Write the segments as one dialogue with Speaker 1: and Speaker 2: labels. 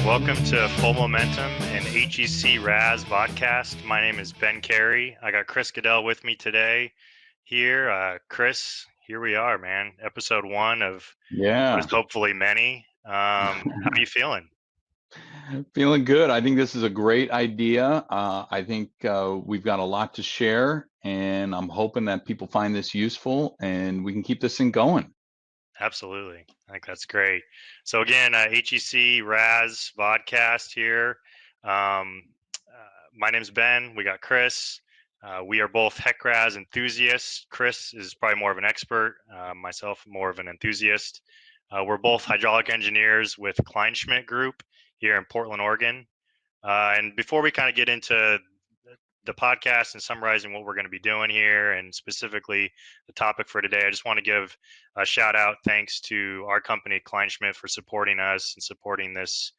Speaker 1: Welcome to Full Momentum and HEC-RAS Vodcast. My name is Ben Cary. I got Chris Goodell with me today. Here, Chris, here we are, man. Episode 1 of what is hopefully many. How are you feeling?
Speaker 2: Feeling good. I think this is a great idea. I think we've got a lot to share, and I'm hoping that people find this useful and we can keep this thing going.
Speaker 1: Absolutely. I think that's great. So again, HEC-RAS Vodcast here. My name's Ben. We got Chris. We are both HECRAS enthusiasts. Chris is probably more of an expert. Myself, more of an enthusiast. We're both hydraulic engineers with Kleinschmidt Group here in Portland, Oregon. And before we kind of get into the podcast and summarizing what we're going to be doing here and specifically the topic for today, I just want to give a shout out thanks to our company Kleinschmidt for supporting us and supporting this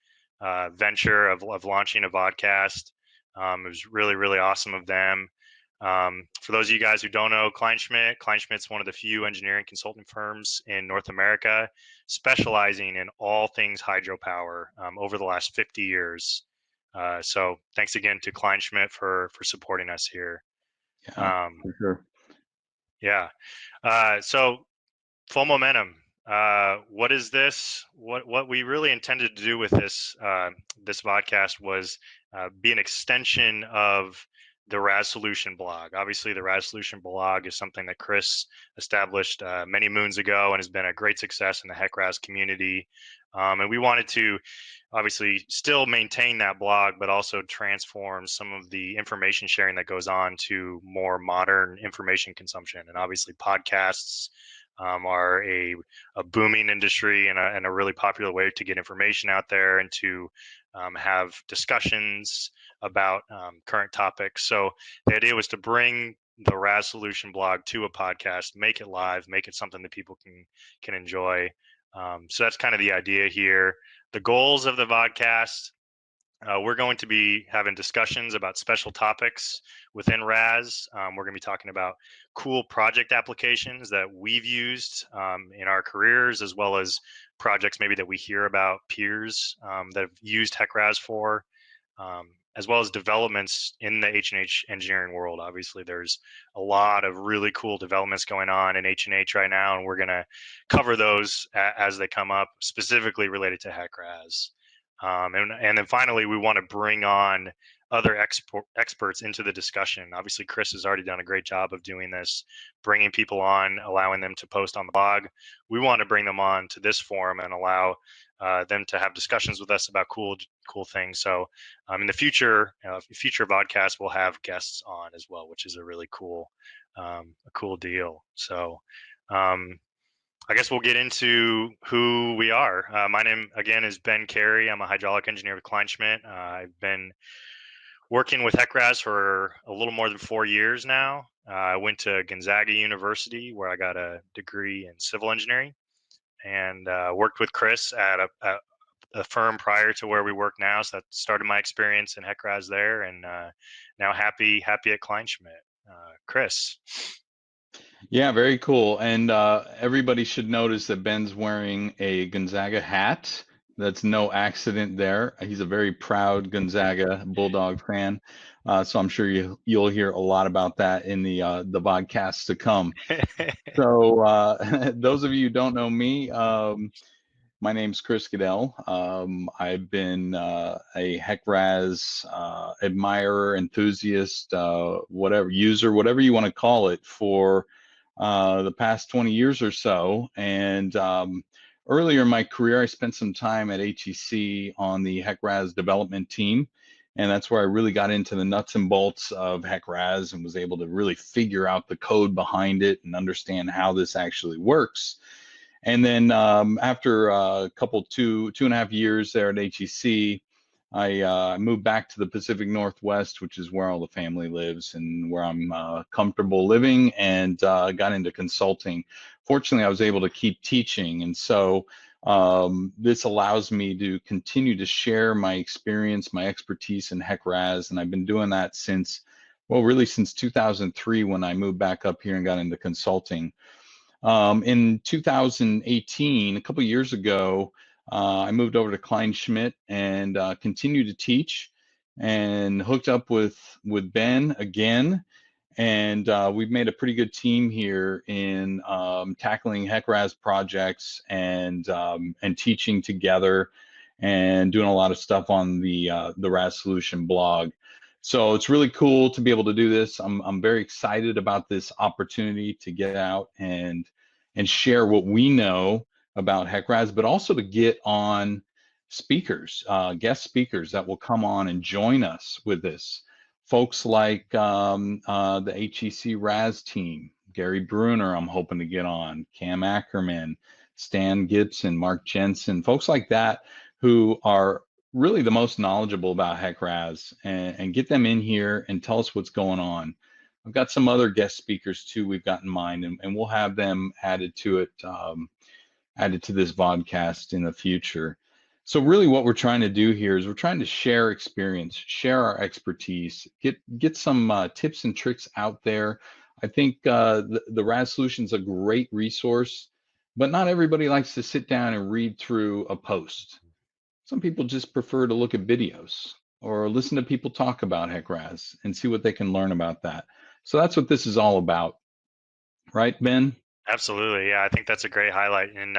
Speaker 1: venture of launching a vodcast. It was really awesome of them. For those of you guys who don't know Kleinschmidt's one of the few engineering consulting firms in North America specializing in all things hydropower over the last 50 years. So thanks again to Kleinschmidt for supporting us here.
Speaker 2: Yeah, for sure.
Speaker 1: Yeah. So full momentum. What is this? What we really intended to do with this this podcast was be an extension of the RAS Solution blog. Obviously, the RAS Solution blog is something that Chris established many moons ago and has been a great success in the HEC-RAS community. And we wanted to obviously still maintain that blog, but also transform some of the information sharing that goes on to more modern information consumption. And obviously, podcasts are a booming industry and a really popular way to get information out there and to have discussions about current topics. So the idea was to bring the RAS Solution blog to a podcast, make it live, make it something that people can enjoy. So that's kind of the idea here. The goals of the vodcast, we're going to be having discussions about special topics within RAS. We're going to be talking about cool project applications that we've used in our careers, as well as projects maybe that we hear about peers that have used HEC-RAS for, as well as developments in the H&H engineering world. Obviously, there's a lot of really cool developments going on in H&H right now, and we're going to cover those as they come up, specifically related to HEC-RAS. And then finally, we want to bring on other experts into the discussion. Obviously, Chris has already done a great job of doing this, bringing people on, allowing them to post on the blog. We want to bring them on to this forum and allow them to have discussions with us about cool things. So in the future vodcasts, we'll have guests on as well, which is a really cool deal. So I guess we'll get into who we are. My name, again, is Ben Cary. I'm a hydraulic engineer with Kleinschmidt. I've been working with HEC-RAS for a little more than 4 years now. I went to Gonzaga University, where I got a degree in civil engineering, and worked with Chris at a firm prior to where we work now. So that started my experience in HEC-RAS there, and now happy at Kleinschmidt. Chris.
Speaker 2: Yeah, very cool. And everybody should notice that Ben's wearing a Gonzaga hat. That's no accident there. He's a very proud Gonzaga Bulldog fan. So I'm sure you'll hear a lot about that in the podcasts to come. So those of you who don't know me, my name's Chris Goodell. I've been a HEC-RAS admirer, enthusiast, user, whatever you want to call it, for the past 20 years or so. And earlier in my career, I spent some time at HEC on the HEC-RAS development team. And that's where I really got into the nuts and bolts of HEC-RAS and was able to really figure out the code behind it and understand how this actually works. And then after a couple, two and a half years there at HEC, I moved back to the Pacific Northwest, which is where all the family lives and where I'm comfortable living, and got into consulting. Fortunately, I was able to keep teaching. And so this allows me to continue to share my experience, my expertise in HEC-RAS. And I've been doing that since 2003, when I moved back up here and got into consulting. In 2018, a couple of years ago, I moved over to Klein Schmidt and continued to teach, and hooked up with Ben again. And we've made a pretty good team here in tackling HEC-RAS projects and teaching together, and doing a lot of stuff on the RAS Solution blog. So it's really cool to be able to do this. I'm very excited about this opportunity to get out and share what we know about HEC-RAS, but also to get on speakers, guest speakers that will come on and join us with this. Folks like the HEC-RAS team, Gary Bruner, I'm hoping to get on, Cam Ackerman, Stan Gibson, Mark Jensen, folks like that who are really the most knowledgeable about HEC-RAS, and get them in here and tell us what's going on. I've got some other guest speakers too we've got in mind, and we'll have them added to it, added to this vodcast in the future. So really what we're trying to do here is we're trying to share experience, share our expertise, get some tips and tricks out there. I think the RAS Solution is a great resource, but not everybody likes to sit down and read through a post. Some people just prefer to look at videos or listen to people talk about HEC-RAS and see what they can learn about that. So that's what this is all about. Right, Ben?
Speaker 1: Absolutely. Yeah, I think that's a great highlight. And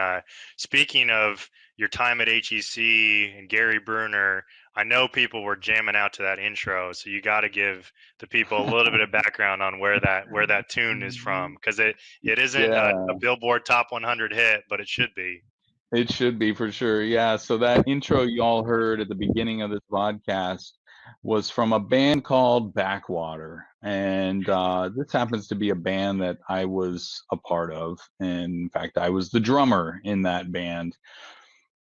Speaker 1: speaking of your time at HEC and Gary Bruner, I know people were jamming out to that intro, so you got to give the people a little bit of background on where that tune is from, because it isn't
Speaker 2: Yeah.
Speaker 1: a Billboard Top 100 hit, but it should be.
Speaker 2: It should be for sure. Yeah. So that intro you all heard at the beginning of this podcast was from a band called Backwater. And this happens to be a band that I was a part of. And in fact, I was the drummer in that band.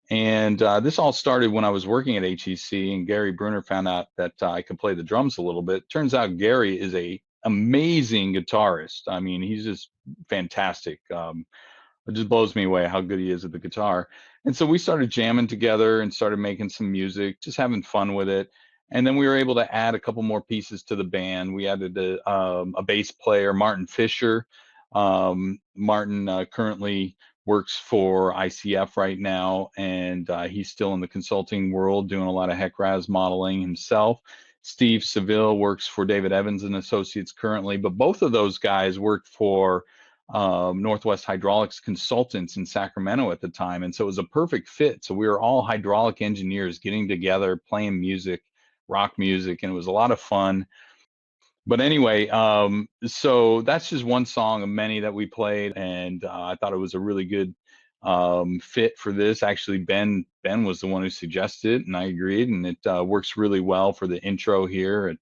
Speaker 2: And this all started when I was working at HEC, and Gary Bruner found out that I could play the drums a little bit. Turns out Gary is a amazing guitarist. I mean, he's just fantastic. It just blows me away how good he is at the guitar. And so we started jamming together and started making some music, just having fun with it. And then we were able to add a couple more pieces to the band. We added a bass player, Martin Fisher. Martin currently works for ICF right now, and he's still in the consulting world doing a lot of HEC-RAS modeling himself. Steve Seville works for David Evans and Associates currently, but both of those guys worked for Northwest Hydraulics Consultants in Sacramento at the time. And so it was a perfect fit. So we were all hydraulic engineers getting together, playing music, rock music, and it was a lot of fun. But anyway, so that's just one song of many that we played, and I thought it was a really good fit for this. Actually, Ben was the one who suggested it, and I agreed, and it works really well for the intro here. It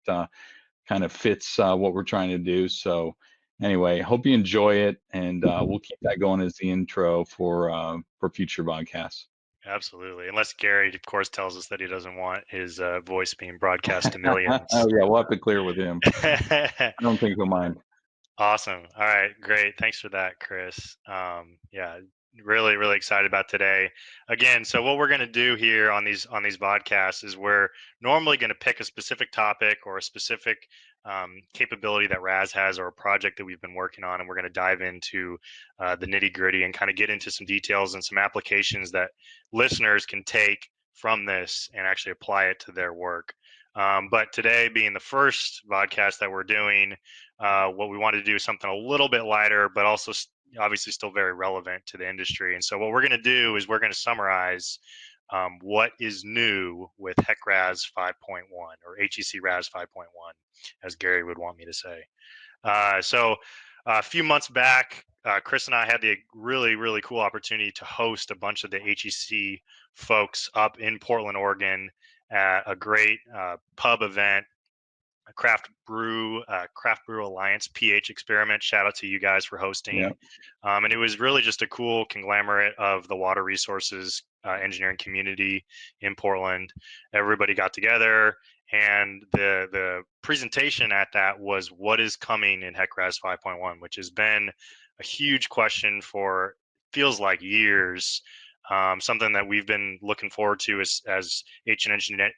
Speaker 2: kind of fits what we're trying to do. So anyway, hope you enjoy it, and we'll keep that going as the intro for future podcasts.
Speaker 1: Absolutely. Unless Gary, of course, tells us that he doesn't want his voice being broadcast to millions.
Speaker 2: Oh yeah, we'll have to clear with him. I don't think he'll mind.
Speaker 1: Awesome. All right, great. Thanks for that, Chris. Yeah, really, really excited about today. Again, so what we're going to do here on these podcasts is we're normally going to pick a specific topic or a specific capability that RAS has, or a project that we've been working on, and we're going to dive into the nitty gritty and kind of get into some details and some applications that listeners can take from this and actually apply it to their work. But today, being the first podcast that we're doing, what we wanted to do is something a little bit lighter, but also obviously still very relevant to the industry. And so what we're going to do is we're going to summarize what is new with HEC-RAS 5.1, or HEC-RAS 5.1, as Gary would want me to say. So a few months back, Chris and I had the really, really cool opportunity to host a bunch of the HEC folks up in Portland, Oregon, at a great pub event, a craft brew alliance pH experiment. Shout out to you guys for hosting.
Speaker 2: Yeah.
Speaker 1: And it was really just a cool conglomerate of the water resources engineering community in Portland. Everybody got together, and the presentation at that was what is coming in HEC-RAS 5.1, which has been a huge question for feels like years. something that we've been looking forward to as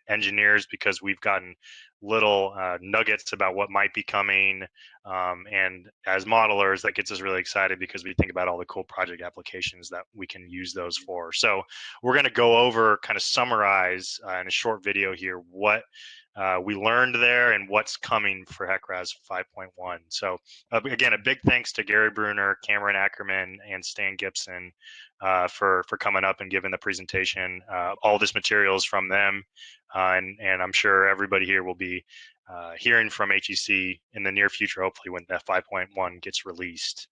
Speaker 1: engineers, because we've gotten little nuggets about what might be coming. And as modelers, that gets us really excited because we think about all the cool project applications that we can use those for. So we're going to go over, kind of summarize in a short video here, what we learned there and what's coming for HEC-RAS 5.1. So again, a big thanks to Gary Bruner, Cameron Ackerman, and Stan Gibson for coming up and giving the presentation. All this material is from them, and I'm sure everybody here will be hearing from HEC in the near future, hopefully when that 5.1 gets released.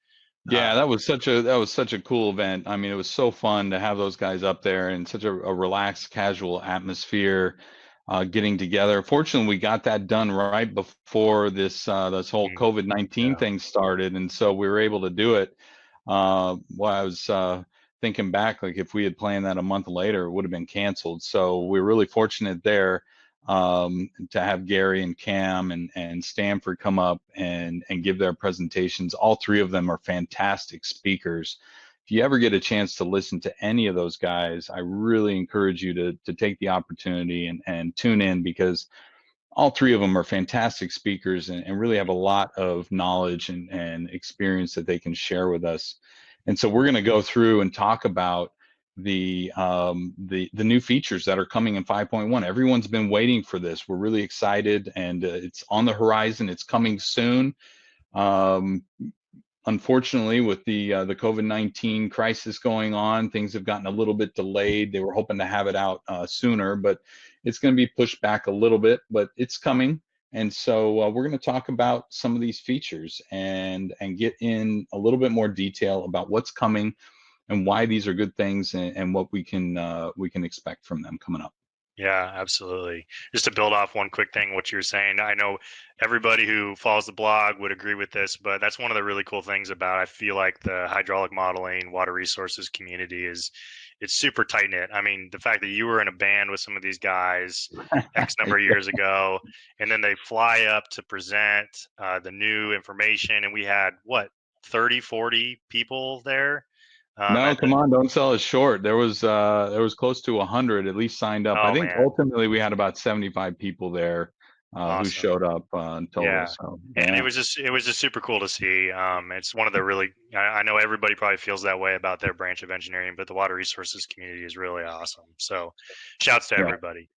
Speaker 2: Yeah, that was such a cool event. I mean, it was so fun to have those guys up there in such a relaxed, casual atmosphere, getting together. Fortunately, we got that done right before this whole COVID-19 thing started, and so we were able to do it. Well, I was thinking back, like if we had planned that a month later, it would have been canceled. So we're really fortunate there to have Gary and Cam and Stanford come up and give their presentations. All three of them are fantastic speakers. If you ever get a chance to listen to any of those guys, I really encourage you to take the opportunity and tune in, because all three of them are fantastic speakers and really have a lot of knowledge and experience that they can share with us. And so we're going to go through and talk about the new features that are coming in 5.1. Everyone's been waiting for this. We're really excited, and it's on the horizon. It's coming soon. Unfortunately, with the COVID-19 crisis going on, things have gotten a little bit delayed. They were hoping to have it out sooner, but it's going to be pushed back a little bit, but it's coming. And so we're going to talk about some of these features and get in a little bit more detail about what's coming and why these are good things, and what we can expect from them coming up.
Speaker 1: Yeah, absolutely. Just to build off one quick thing, what you're saying, I know everybody who follows the blog would agree with this, but that's one of the really cool things about, I feel like, the hydraulic modeling, water resources community is it's super tight knit. I mean, the fact that you were in a band with some of these guys X number of years ago, and then they fly up to present the new information, and we had what, 30, 40 people there.
Speaker 2: No, come on, don't sell us short. There was close to 100 at least signed up. I
Speaker 1: Oh
Speaker 2: think
Speaker 1: man,
Speaker 2: ultimately we had about 75 people there who
Speaker 1: awesome.
Speaker 2: showed up in total.
Speaker 1: Yeah.
Speaker 2: So
Speaker 1: And
Speaker 2: yeah,
Speaker 1: it was just super cool to see. It's one of the really, I know everybody probably feels that way about their branch of engineering, but the water resources community is really awesome. So shouts to
Speaker 2: yeah,
Speaker 1: everybody.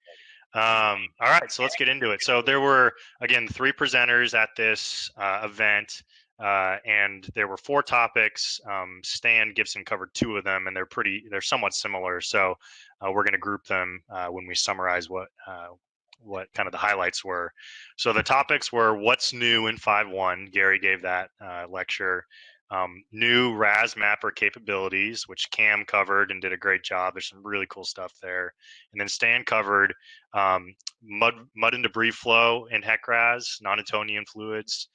Speaker 1: All right, so let's get into it. So there were, again, three presenters at this event, and there were four topics. Stan Gibson covered two of them, and they're somewhat similar. So we're going to group them when we summarize what kind of the highlights were. So the topics were what's new in 5.1. Gary gave that lecture. New RAS Mapper capabilities, which Cam covered and did a great job. There's some really cool stuff there. And then Stan covered mud and debris flow in HECRAS, Non-Newtonian Fluids,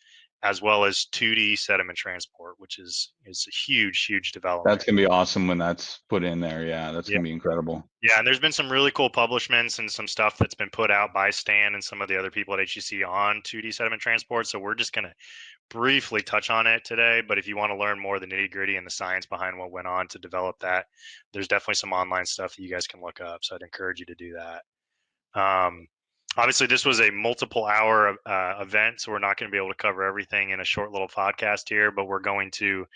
Speaker 1: as well as 2D sediment transport, which is a huge development.
Speaker 2: that's gonna be awesome when that's put in there. Yeah, that's
Speaker 1: Yeah.
Speaker 2: gonna be incredible.
Speaker 1: Yeah, and there's been some really cool publishments and some stuff that's been put out by Stan and some of the other people at HEC on 2D sediment transport. So we're just going to briefly touch on it today. But if you want to learn more of the nitty gritty and the science behind what went on to develop that, there's definitely some online stuff that you guys can look up. So I'd encourage you to do that. Obviously, this was a multiple hour event, so we're not going to be able to cover everything in a short little podcast here, but we're going to,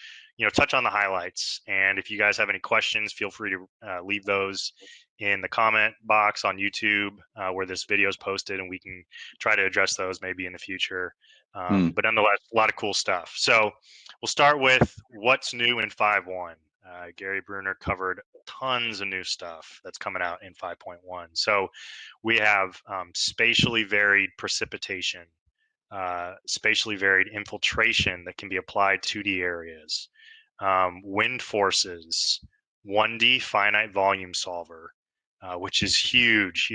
Speaker 1: touch on the highlights. And if you guys have any questions, feel free to leave those in the comment box on YouTube where this video is posted, and we can try to address those maybe in the future. But nonetheless, a lot of cool stuff. So we'll start with what's new in 5.1. Gary Bruner covered tons of new stuff that's coming out in 5.1. So we have spatially varied precipitation, spatially varied infiltration that can be applied 2D areas, wind forces, 1D finite volume solver, which is huge.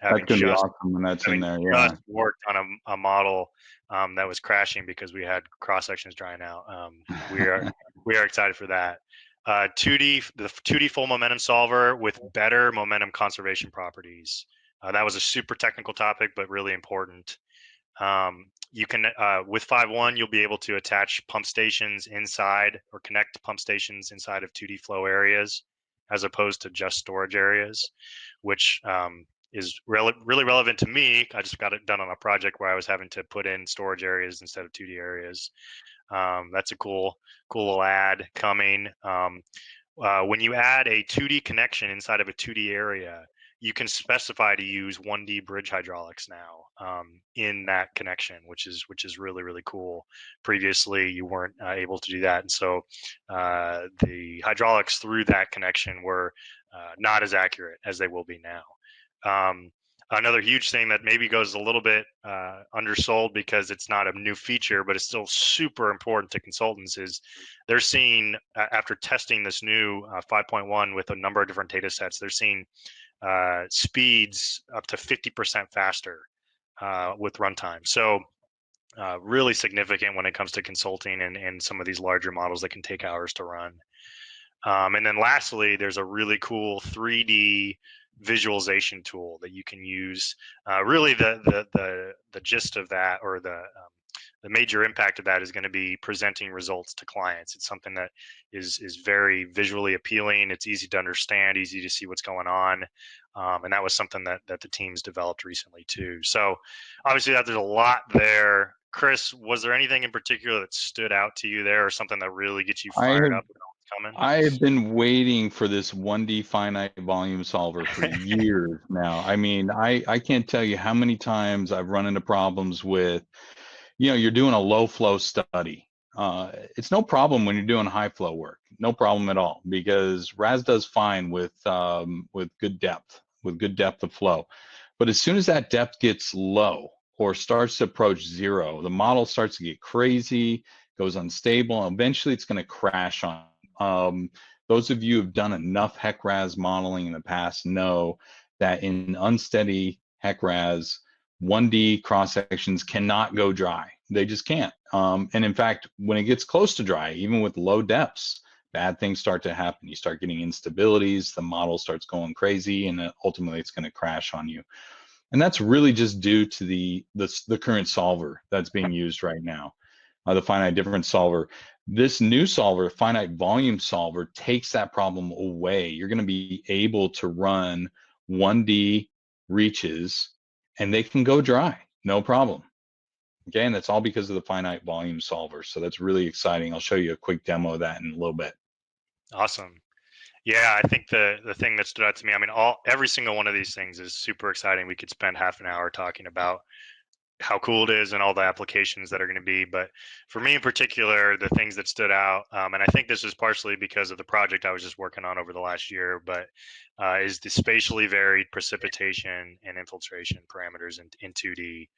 Speaker 2: That's gonna be awesome when that's in there. Yeah.
Speaker 1: Just worked on a model that was crashing because we had cross sections drying out. We are excited for that. 2D, the 2D full momentum solver with better momentum conservation properties. That was a super technical topic, but really important. You can, with 5.1, you'll be able to attach pump stations inside or connect pump stations inside of 2D flow areas. as opposed to just storage areas, which is really relevant to me. I just got it done on a project where I was having to put in storage areas instead of 2D areas. That's a cool little add coming. When you add a 2D connection inside of a 2D area, you can specify to use 1D bridge hydraulics now in that connection, which is really cool. Previously, you weren't able to do that, and so the hydraulics through that connection were not as accurate as they will be now. Another huge thing that maybe goes a little bit undersold because it's not a new feature, but it's still super important to consultants, is they're seeing, after testing this new 5.1 with a number of different data sets, they're seeing speeds up to 50% faster with runtime. So really significant when it comes to consulting and some of these larger models that can take hours to run. And then lastly, there's a really cool 3D visualization tool that you can use. Really, the gist of that, or the major impact of that, is going to be presenting results to clients. It's something that is very visually appealing. It's easy to understand, easy to see what's going on, and that was something that the teams developed recently too. So obviously, there's a lot there. Chris, was there anything in particular that stood out to you there, or something that really gets you fired up?
Speaker 2: I have been waiting for this 1D finite volume solver for years now. I mean, I can't tell you how many times I've run into problems with, you're doing a low flow study. It's no problem when you're doing high flow work, no problem at all, because RAS does fine with good depth of flow. But as soon as that depth gets low or starts to approach zero, the model starts to get crazy, goes unstable, and eventually it's going to crash on. Those of you who've done enough HEC-RAS modeling in the past know that in unsteady HEC-RAS, 1D cross sections cannot go dry. They just can't. And in fact, when it gets close to dry, even with low depths, bad things start to happen. You start getting instabilities, the model starts going crazy, and ultimately it's going to crash on you. And that's really just due to the current solver that's being used right now, the finite difference solver. This new solver, finite volume solver, takes that problem away. You're going to be able to run 1D reaches and they can go dry, no problem. Okay, and that's all because of the finite volume solver. So that's really exciting. I'll show you a quick demo of that in a little bit.
Speaker 1: Awesome. Yeah, I think the thing that stood out to me, I mean, every single one of these things is super exciting. We could spend half an hour talking about how cool it is and all the applications that are going to be. But for me in particular, the things that stood out, and I think this is partially because of the project I was just working on over the last year, but is the spatially varied precipitation and infiltration parameters in 2D,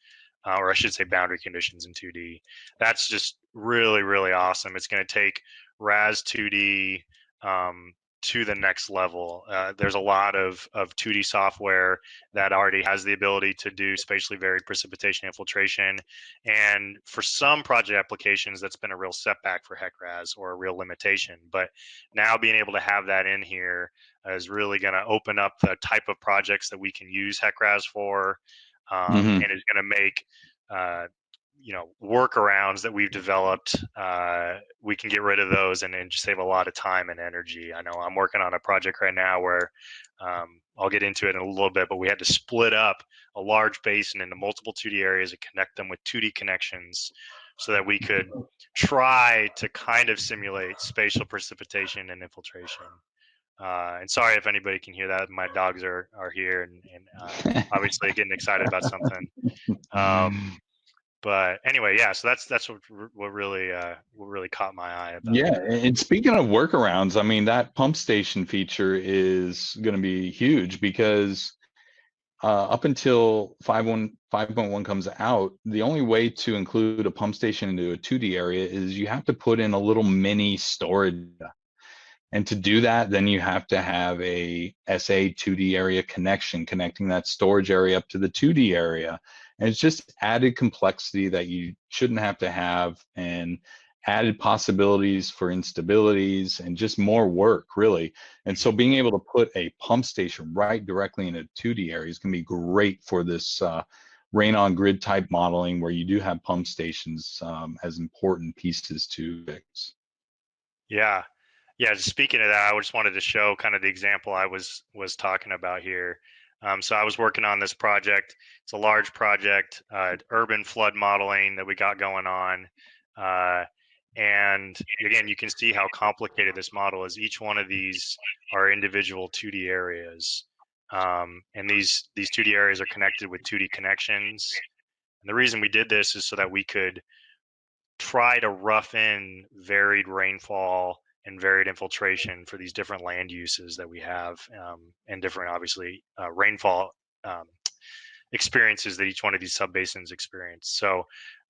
Speaker 1: or I should say boundary conditions in 2D. That's just really awesome. It's going to take RAS 2D to the next level. There's a lot of 2D software that already has the ability to do spatially varied precipitation infiltration. And for some project applications, that's been a real setback for HECRAS, or a real limitation. But now being able to have that in here is really going to open up the type of projects that we can use HECRAS for, and is going to make workarounds that we've developed, we can get rid of those and just save a lot of time and energy. I know I'm working on a project right now where I'll get into it in a little bit, but we had to split up a large basin into multiple 2D areas and connect them with 2D connections so that we could try to kind of simulate spatial precipitation and infiltration. And sorry if anybody can hear that. My dogs are here and obviously getting excited about something. But anyway, yeah. So that's what really caught my eye about.
Speaker 2: Yeah, and speaking of workarounds, I mean, that pump station feature is going to be huge, because up until 5.1 comes out, the only way to include a pump station into a 2D area is you have to put in a little mini storage. And to do that, then you have to have a SA 2D area connection, connecting that storage area up to the 2D area. And it's just added complexity that you shouldn't have to have, and added possibilities for instabilities and just more work, really. And so being able to put a pump station right directly in a 2D area is going to be great for this rain on grid type modeling, where you do have pump stations as important pieces to fix.
Speaker 1: Yeah. Yeah, just speaking of that, I just wanted to show kind of the example I was talking about here. So I was working on this project. It's a large project, urban flood modeling that we got going on. Uh, and again, you can see how complicated this model is. Each one of these are individual 2D areas. And these 2D areas are connected with 2D connections. And the reason we did this is so that we could try to rough in varied rainfall and varied infiltration for these different land uses that we have, and different, obviously, rainfall um, experiences that each one of these subbasins experience. So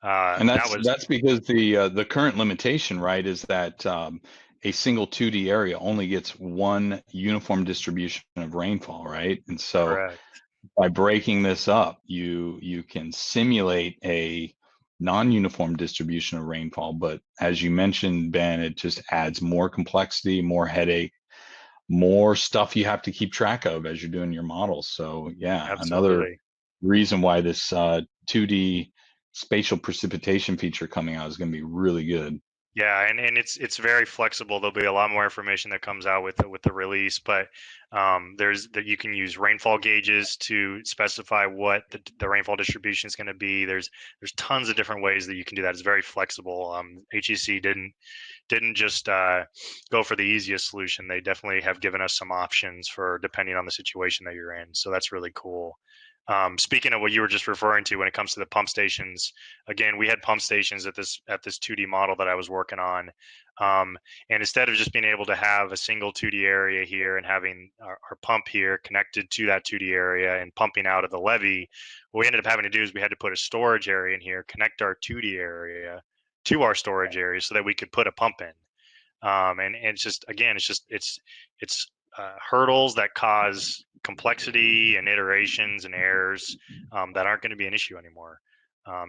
Speaker 2: And
Speaker 1: that was
Speaker 2: that's because the current limitation, right, is that a single 2D area only gets one uniform distribution of rainfall, right? And so
Speaker 1: correct.
Speaker 2: by breaking this up, you can simulate a non-uniform distribution of rainfall. But as you mentioned, Ben, it just adds more complexity, more headache, more stuff you have to keep track of as you're doing your models. So yeah, another
Speaker 1: Absolutely.
Speaker 2: reason why this 2D spatial precipitation feature coming out is going to be really good.
Speaker 1: Yeah, and it's very flexible. There'll be a lot more information that comes out with the release, but there's that you can use rainfall gauges to specify what the rainfall distribution is going to be. There's tons of different ways that you can do that. It's very flexible. HEC didn't just go for the easiest solution. They definitely have given us some options for depending on the situation that you're in. So that's really cool. Speaking of what you were just referring to when it comes to the pump stations, again, we had pump stations at this 2D model that I was working on, and instead of just being able to have a single 2D area here and having our pump here connected to that 2D area and pumping out of the levee, what we ended up having to do is we had to put a storage area in here, connect our 2D area to our storage area so that we could put a pump in. And it's just, again, it's hurdles that cause complexity and iterations and errors that aren't going to be an issue anymore,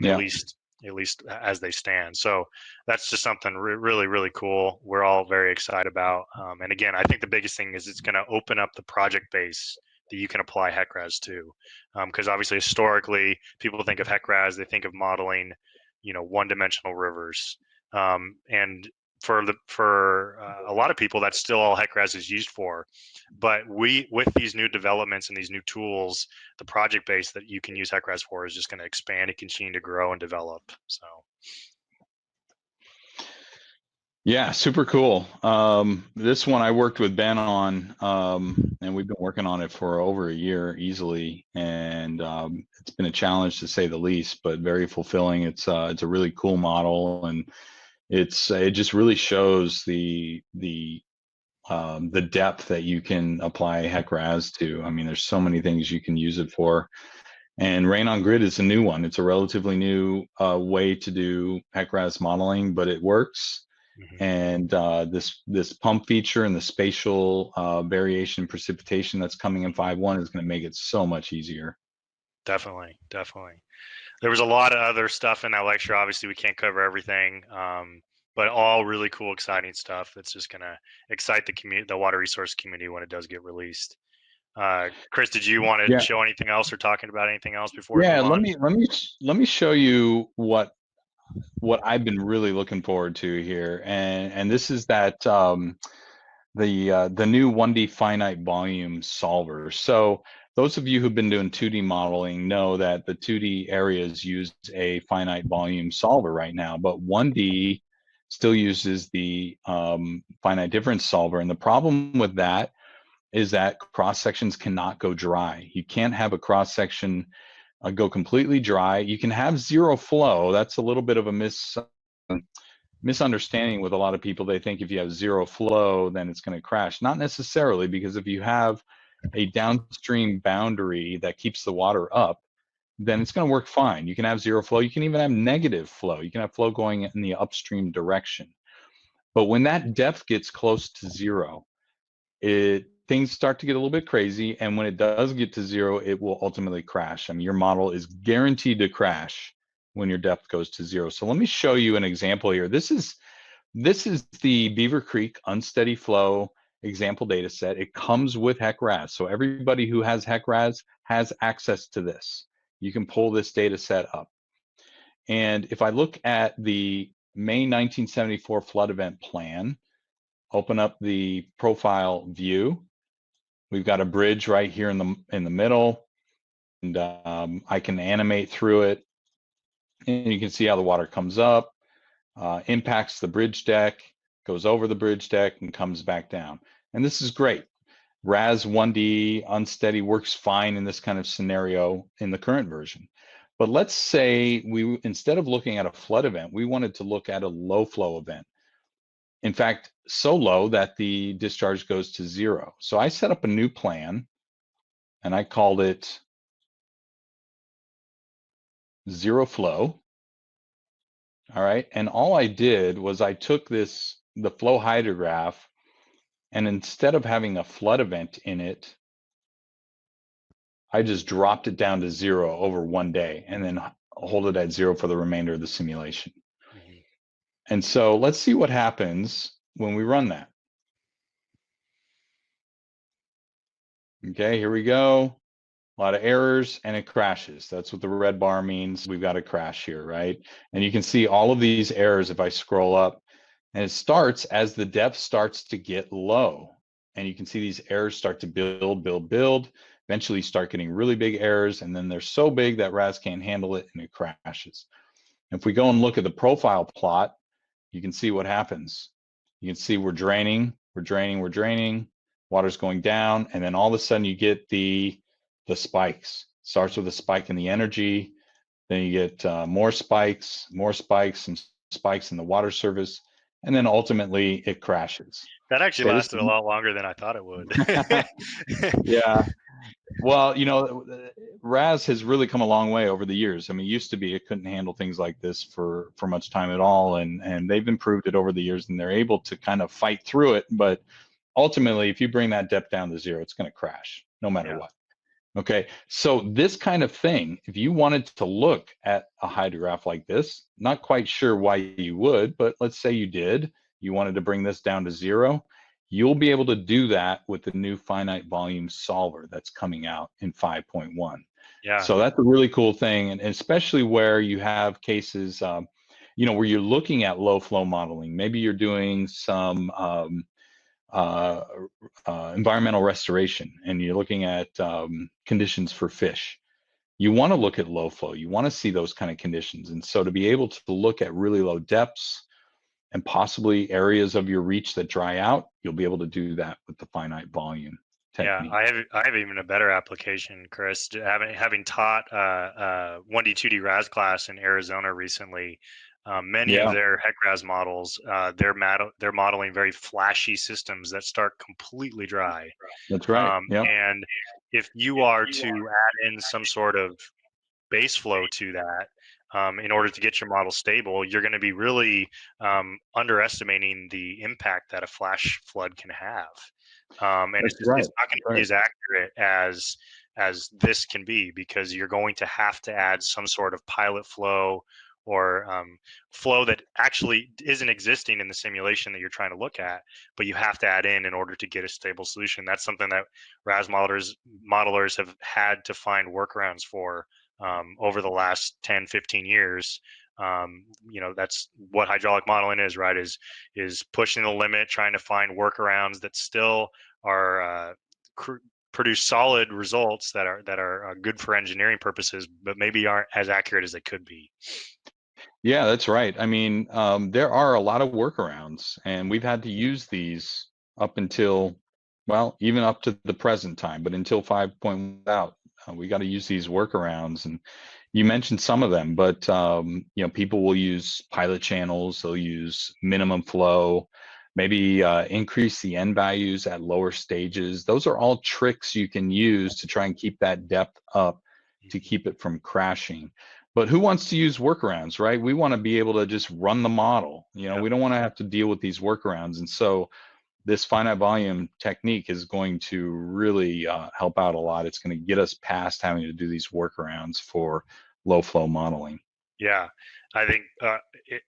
Speaker 2: Yeah.
Speaker 1: at least as they stand. So that's just something really, really cool. We're all very excited about. And again, I think the biggest thing is it's going to open up the project base that you can apply HECRAS to, because obviously historically people think of HECRAS, they think of modeling, one-dimensional rivers, and for a lot of people, that's still all HECRAS is used for. But with these new developments and these new tools, the project base that you can use HECRAS for is just going to expand and continue to grow and develop. So
Speaker 2: Yeah, super cool. This one I worked with Ben on, and we've been working on it for over a year easily, and it's been a challenge to say the least, but very fulfilling. It's a really cool model, and it just really shows the depth that you can apply HEC-RAS to. I mean, there's so many things you can use it for. And Rain on Grid is a new one. It's a relatively new way to do HEC-RAS modeling, but it works.
Speaker 1: mhm.
Speaker 2: And this pump feature and the spatial variation precipitation that's coming in 5.1 is going to make it so much easier.
Speaker 1: Definitely. There was a lot of other stuff in that lecture. Obviously, we can't cover everything, but all really cool, exciting stuff. That's just going to excite the water resource community when it does get released. Chris, did you want to
Speaker 2: Yeah,
Speaker 1: show anything else or talking about anything else before we
Speaker 2: yeah.
Speaker 1: move on?
Speaker 2: Let me show you what I've been really looking forward to here, and this is that the new 1D finite volume solver. So those of you who've been doing 2D modeling know that the 2D areas use a finite volume solver right now, but 1D still uses the finite difference solver. And the problem with that is that cross sections cannot go dry. You can't have a cross section go completely dry. You can have zero flow. That's a little bit of a misunderstanding with a lot of people. They think if you have zero flow, then it's going to crash. Not necessarily, because if you have a downstream boundary that keeps the water up, then it's going to work fine. You can have zero flow. You can even have negative flow. You can have flow going in the upstream direction. But when that depth gets close to zero, things start to get a little bit crazy, and when it does get to zero, it will ultimately crash. I mean, your model is guaranteed to crash when your depth goes to zero. So let me show you an example here. This is the Beaver Creek unsteady flow example data set. It comes with HEC-RAS. So everybody who has HEC-RAS has access to this. You can pull this data set up. And if I look at the May 1974 flood event plan, open up the profile view. We've got a bridge right here in the middle, and I can animate through it, and you can see how the water comes up, impacts the bridge deck, goes over the bridge deck, and comes back down. And this is great. RAS 1D unsteady works fine in this kind of scenario in the current version. But let's say we, instead of looking at a flood event, we wanted to look at a low flow event. In fact, so low that the discharge goes to 0. So I set up a new plan, and I called it zero flow. All right. And all I did was I took the flow hydrograph, and instead of having a flood event in it, I just dropped it down to 0 over 1 day and then hold it at 0 for the remainder of the simulation.
Speaker 1: Mm-hmm.
Speaker 2: And so let's see what happens when we run that. Okay, here we go. A lot of errors, and it crashes. That's what the red bar means. We've got a crash here, right? And you can see all of these errors if I scroll up, and it starts as the depth starts to get low. And you can see these errors start to build. Eventually start getting really big errors, and then they're so big that RAS can't handle it and it crashes. If we go and look at the profile plot, you can see what happens. You can see we're draining, water's going down, and then all of a sudden you get the spikes. Starts with a spike in the energy, then you get more spikes, some spikes in the water surface, and then ultimately it crashes.
Speaker 1: That actually
Speaker 2: Okay,
Speaker 1: lasted a lot longer than I thought it would.
Speaker 2: yeah. Well, RAS has really come a long way over the years. I mean, it used to be it couldn't handle things like this for much time at all, and they've improved it over the years, and they're able to kind of fight through it. But ultimately, if you bring that depth down to 0, it's going to crash no matter what. Okay, so this kind of thing, if you wanted to look at a hydrograph like this, not quite sure why you would, but let's say you did, you wanted to bring this down to 0, you'll be able to do that with the new Finite Volume Solver that's coming out in 5.1.
Speaker 1: Yeah.
Speaker 2: So that's a really cool thing, and especially where you have cases, where you're looking at low flow modeling. Maybe you're doing some environmental restoration, and you're looking at conditions for fish. You want to look at low flow. You want to see those kind of conditions. And so to be able to look at really low depths and possibly areas of your reach that dry out, you'll be able to do that with the finite volume technique.
Speaker 1: Yeah, I have even a better application, Chris. Having taught 1D 2D RAS class in Arizona recently, many of their HECRAS models, they're modeling very flashy systems that start completely dry.
Speaker 2: That's right.
Speaker 1: And if you are to add in some sort of base flow to that, in order to get your model stable, you're going to be really underestimating the impact that a flash flood can have. And it's not going to be as accurate as this can be, because you're going to have to add some sort of pilot flow or flow that actually isn't existing in the simulation that you're trying to look at, but you have to add in order to get a stable solution. That's something that RAS modelers have had to find workarounds for over the last 10, 15 years. That's what hydraulic modeling is, right? Is pushing the limit, trying to find workarounds that still are produce solid results that are good for engineering purposes, but maybe aren't as accurate as they could be.
Speaker 2: Yeah, that's right. I mean, there are a lot of workarounds, and we've had to use these up until, well, even up to the present time, but until 5.1 out, we got to use these workarounds. And you mentioned some of them, but people will use pilot channels, they'll use minimum flow, maybe increase the N values at lower stages. Those are all tricks you can use to try and keep that depth up to keep it from crashing. But who wants to use workarounds, right? We want to be able to just run the model. We don't want to have to deal with these workarounds. And so this finite volume technique is going to really help out a lot. It's going to get us past having to do these workarounds for low flow modeling.
Speaker 1: Yeah, I think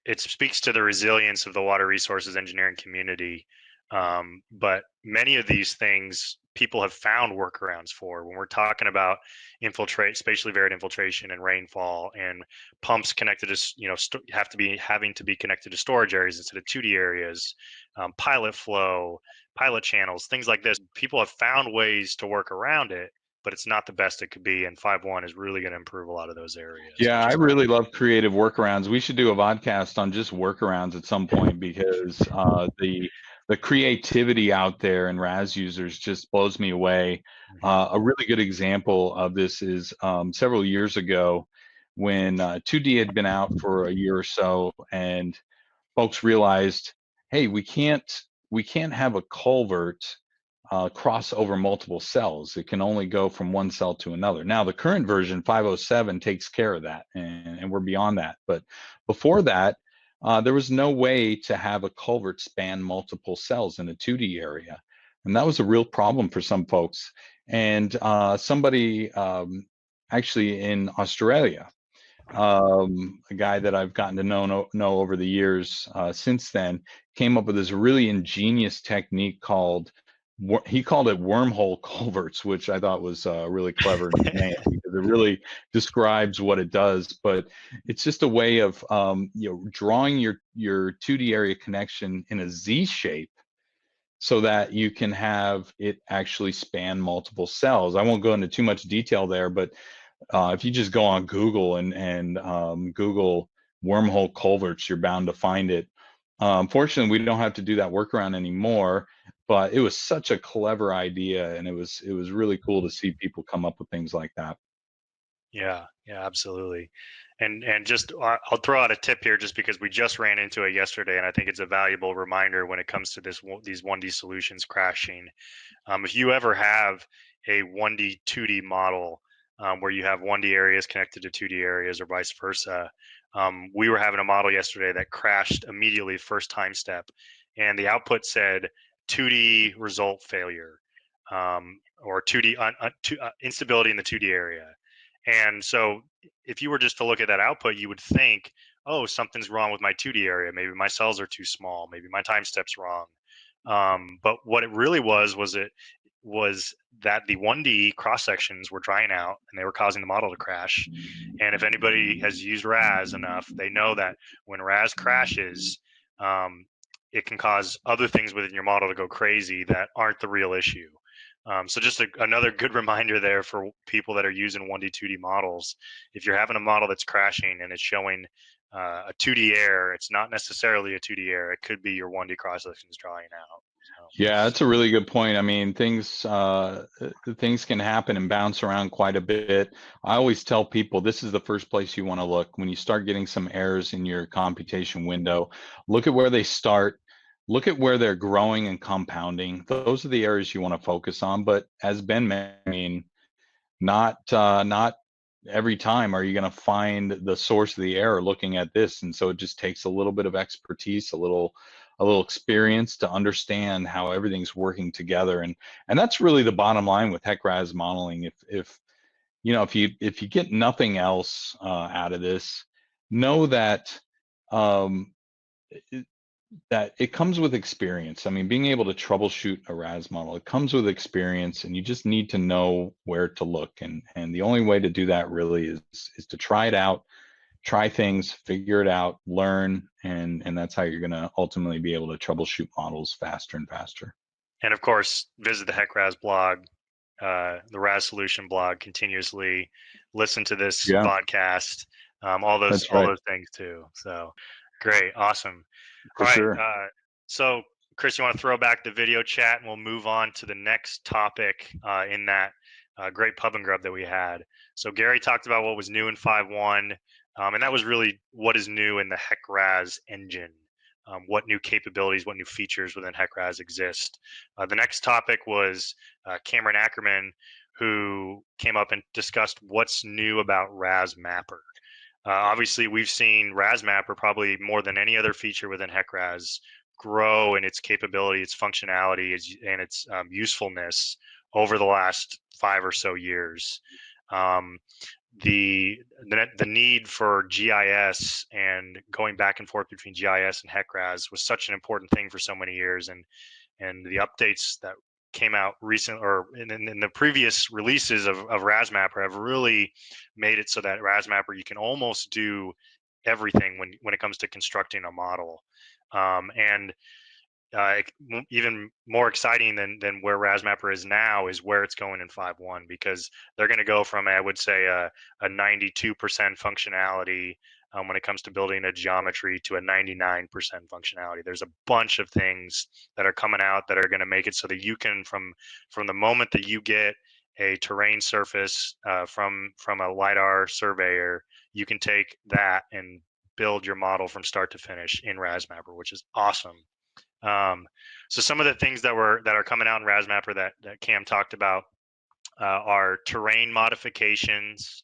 Speaker 1: it speaks to the resilience of the water resources engineering community. But many of these things people have found workarounds for. When we're talking about spatially varied infiltration and rainfall, and pumps connected to, having to be connected to storage areas instead of 2D areas, pilot flow, pilot channels, things like this. People have found ways to work around it, but it's not the best it could be. And 5.1 is really going to improve a lot of those areas.
Speaker 2: Yeah, I really love creative workarounds. We should do a podcast on just workarounds at some point, because the creativity out there in RAS users just blows me away. A really good example of this is several years ago when 2D had been out for a year or so, and folks realized, hey, we can't have a culvert cross over multiple cells. It can only go from one cell to another. Now, the current version 507 takes care of that, and we're beyond that. But before that, there was no way to have a culvert span multiple cells in a 2D area, and that was a real problem for some folks. And somebody actually in Australia, a guy that I've gotten to know over the years since then, came up with this really ingenious technique he called it wormhole culverts, which I thought was a really clever name, because it really describes what it does. But it's just a way of drawing your 2D area connection in a Z shape, so that you can have it actually span multiple cells. I won't go into too much detail there, but if you just go on Google and Google wormhole culverts, you're bound to find it. Fortunately, we don't have to do that workaround anymore, but it was such a clever idea, and it was really cool to see people come up with things like that.
Speaker 1: Yeah, absolutely. And just I'll throw out a tip here, just because we just ran into it yesterday, and I think it's a valuable reminder when it comes to these 1D solutions crashing. If you ever have a 1D 2D model, where you have 1D areas connected to 2D areas or vice versa, we were having a model yesterday that crashed immediately first time step, and the output said 2D result failure, or 2D instability in the 2D area. And so if you were just to look at that output, you would think, oh, something's wrong with my 2D area. Maybe my cells are too small. Maybe my time step's wrong. But what it really was that the 1D cross sections were drying out, and they were causing the model to crash. And if anybody has used RAS enough, they know that when RAS crashes, it can cause other things within your model to go crazy that aren't the real issue. So just another good reminder there for people that are using 1D, 2D models. If you're having a model that's crashing and it's showing a 2D error, it's not necessarily a 2D error. It could be your 1D cross sections drying out. So.
Speaker 2: Yeah, that's a really good point. I mean, things can happen and bounce around quite a bit. I always tell people this is the first place you want to look when you start getting some errors in your computation window. Look at where they start. Look at where they're growing and compounding. Those are the areas you want to focus on. But as Ben mentioned, I mean, not every time are you going to find the source of the error looking at this, and so it just takes a little bit of expertise, a little experience to understand how everything's working together. And that's really the bottom line with HEC-RAS modeling. If you get nothing else out of this, know that that it comes with experience. I mean, being able to troubleshoot a RAS model, it comes with experience, and you just need to know where to look. And the only way to do that really is to try it out, try things, figure it out, learn, and that's how you're going to ultimately be able to troubleshoot models faster and faster.
Speaker 1: And of course, visit the HECRAS blog, the RAS solution blog continuously. Listen to this podcast, all those things too. So great, awesome.
Speaker 2: For sure.
Speaker 1: So Chris, you want to throw back the video chat, and we'll move on to the next topic in that great pub and grub that we had. So Gary talked about what was new in 5.1, and that was really what is new in the HEC-RAS engine. What new capabilities, what new features within HEC-RAS exist. The next topic was Cameron Ackerman, who came up and discussed what's new about RAS Mapper. Obviously, we've seen RAS Mapper probably more than any other feature within HEC-RAS grow in its capability, its functionality, and its usefulness over the last 5 or so years. The need for GIS and going back and forth between GIS and HEC-RAS was such an important thing for so many years, and and the updates that came out recent or in the previous releases of RAS Mapper have really made it so that RAS Mapper, you can almost do everything when it comes to constructing a model. And even more exciting than where RAS Mapper is now is where it's going in 5.1, because they're going to go from, I would say, a 92% functionality when it comes to building a geometry to a 99% functionality. There's a bunch of things that are coming out that are going to make it so that you can, from the moment that you get a terrain surface from a LiDAR surveyor, you can take that and build your model from start to finish in RAS Mapper, which is awesome. So some of the things that are coming out in RAS Mapper that Cam talked about are terrain modifications.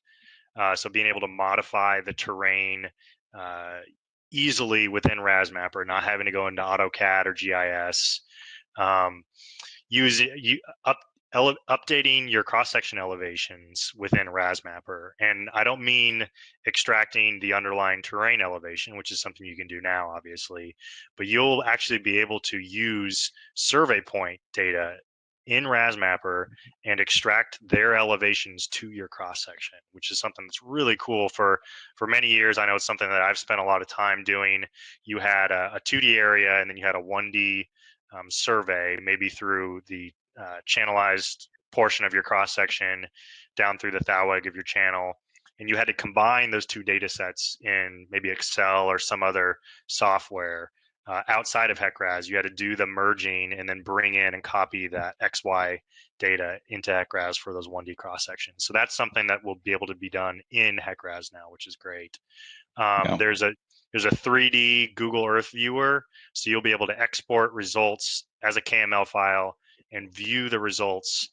Speaker 1: So being able to modify the terrain easily within RAS Mapper, not having to go into AutoCAD or GIS. Updating your cross-section elevations within RAS Mapper. And I don't mean extracting the underlying terrain elevation, which is something you can do now, obviously, but you'll actually be able to use survey point data in RAS Mapper and extract their elevations to your cross-section, which is something that's really cool. For many years, I know it's something that I've spent a lot of time doing. You had a 2D area, and then you had a 1D survey, maybe through the channelized portion of your cross section down through the thoweg of your channel, and you had to combine those two data sets in maybe Excel or some other software outside of HECRAS. You had to do the merging and then bring in and copy that XY data into HECRAS for those 1D cross sections. So that's something that will be able to be done in HECRAS now, which is great. There's a 3D Google Earth viewer, so you'll be able to export results as a KML file and view the results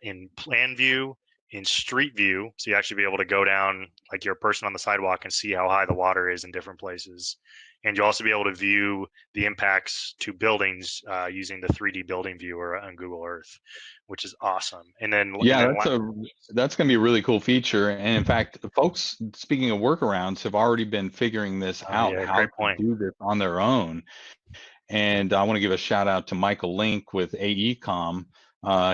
Speaker 1: in plan view, in street view, so you actually be able to go down like you're a person on the sidewalk and see how high the water is in different places. And you'll also be able to view the impacts to buildings using the 3D building viewer on Google Earth, which is awesome. And then
Speaker 2: that's going to be a really cool feature. And in fact, folks, speaking of workarounds, have already been figuring this out, how to do this on their own. And I want to give a shout out to Michael Link with AECOM.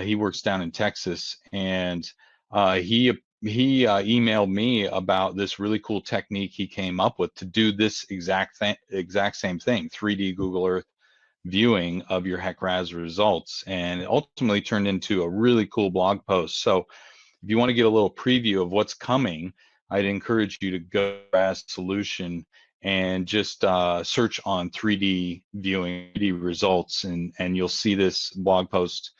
Speaker 2: He works down in Texas, and he emailed me about this really cool technique he came up with to do this exact same thing, 3D Google Earth viewing of your HEC-RAS results, and it ultimately turned into a really cool blog post. So if you want to get a little preview of what's coming, I'd encourage you to go to RAS Solution and just search on 3D viewing 3D results, and you'll see this blog post.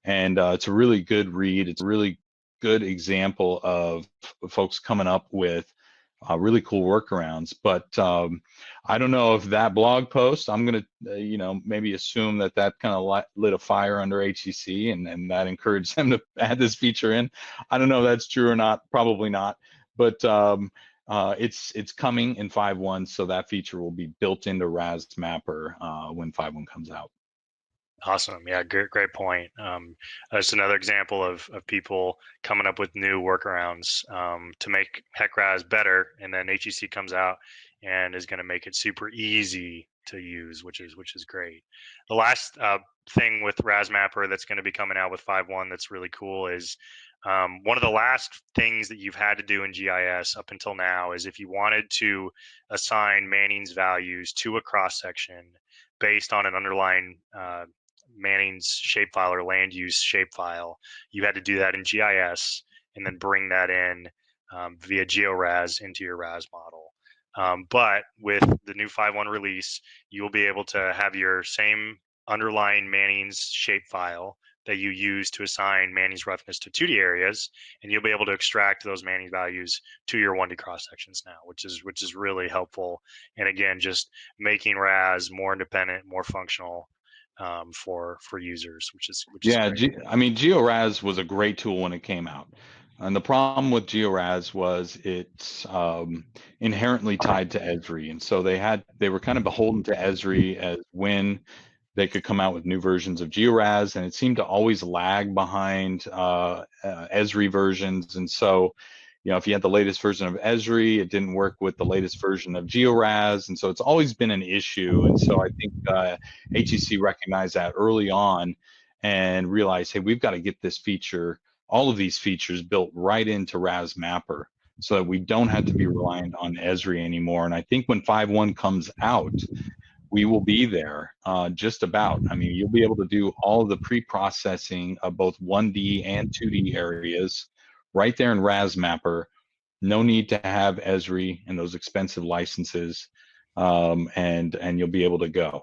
Speaker 2: And it's a really good read. It's a really good example of folks coming up with really cool workarounds. But I don't know if that blog post, I'm going to, maybe assume that kind of lit a fire under HEC, and that encouraged them to add this feature in. I don't know if that's true or not, probably not. But it's coming in 5.1, so that feature will be built into RAS Mapper when 5.1 comes out.
Speaker 1: Awesome. Yeah, great point. That's another example of people coming up with new workarounds to make HEC-RAS better, and then HEC comes out and is going to make it super easy to use, which is great. The last thing with RAS Mapper that's going to be coming out with 5.1 that's really cool is one of the last things that you've had to do in GIS up until now is if you wanted to assign Mannings values to a cross section based on an underlying Mannings shapefile or land use shapefile, you had to do that in GIS and then bring that in via GeoRAS into your RAS model. But with the new 5.1 release, you will be able to have your same underlying Mannings shapefile that you use to assign Mannings roughness to 2D areas, and you'll be able to extract those Mannings values to your 1D cross sections now, which is really helpful. And again, just making RAS more independent, more functional for users, which is great.
Speaker 2: I mean, GeoRAS was a great tool when it came out, and the problem with GeoRAS was it's inherently tied to Esri, and so they were kind of beholden to Esri as when they could come out with new versions of GeoRAS, and it seemed to always lag behind Esri versions, and so if you had the latest version of Esri, it didn't work with the latest version of GeoRAS, and so it's always been an issue. And so I think HEC recognized that early on and realized, hey, we've got to get this feature, all of these features built right into RAS Mapper so that we don't have to be reliant on Esri anymore. And I think when 5.1 comes out, we will be there just about. I mean, you'll be able to do all of the pre-processing of both 1D and 2D areas right there in RAS Mapper. No need to have Esri and those expensive licenses, and you'll be able to go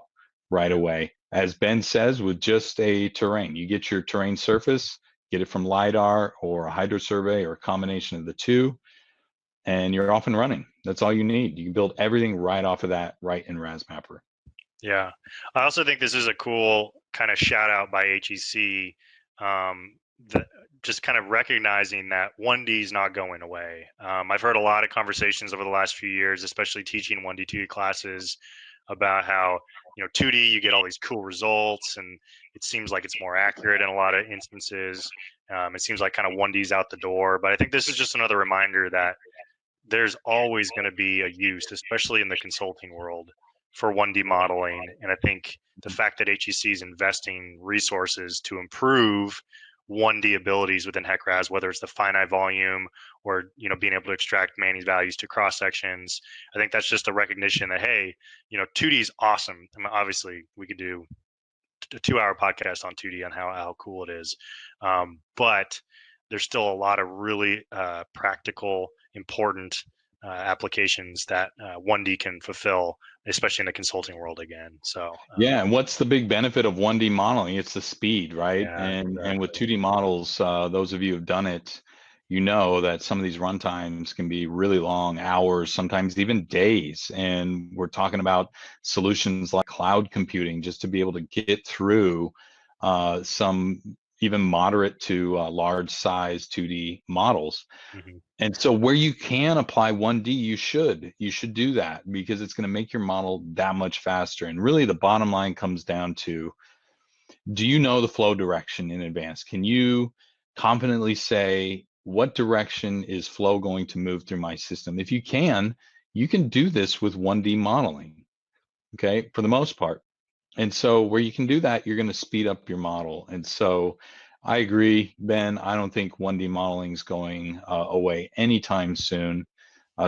Speaker 2: right away. As Ben says, with just a terrain, you get your terrain surface, get it from LiDAR or a hydrosurvey or a combination of the two, and you're off and running. That's all you need. You can build everything right off of that, right in RAS Mapper.
Speaker 1: Yeah, I also think this is a cool kind of shout out by HEC, just kind of recognizing that 1D is not going away. I've heard a lot of conversations over the last few years, especially teaching 1D, 2D classes, about how 2D you get all these cool results and it seems like it's more accurate in a lot of instances. It seems like kind of 1D's out the door, but I think this is just another reminder that there's always going to be a use, especially in the consulting world, for 1D modeling. And I think the fact that HEC is investing resources to improve 1D abilities within HECRAS, whether it's the finite volume or being able to extract Mannings values to cross sections, I think that's just a recognition that, hey, 2D is awesome. I mean, obviously, we could do a 2-hour podcast on 2D on how cool it is, but there's still a lot of really practical, important applications that 1D can fulfill, especially in the consulting world again. So
Speaker 2: yeah, and what's the big benefit of 1D modeling? It's the speed, right?
Speaker 1: yeah,
Speaker 2: And
Speaker 1: exactly.
Speaker 2: with 2D models, those of you who've done it, you know that some of these runtimes can be really long, hours, sometimes even days. And we're talking about solutions like cloud computing just to be able to get through some even moderate to large size 2D models.
Speaker 1: Mm-hmm.
Speaker 2: And so where you can apply 1D, you should do that because it's going to make your model that much faster. And really the bottom line comes down to, do you know the flow direction in advance? Can you confidently say what direction is flow going to move through my system? If you can do this with 1D modeling, okay, for the most part. And so where you can do that, you're going to speed up your model. And so I agree, Ben. I don't think 1D modeling is going away anytime soon.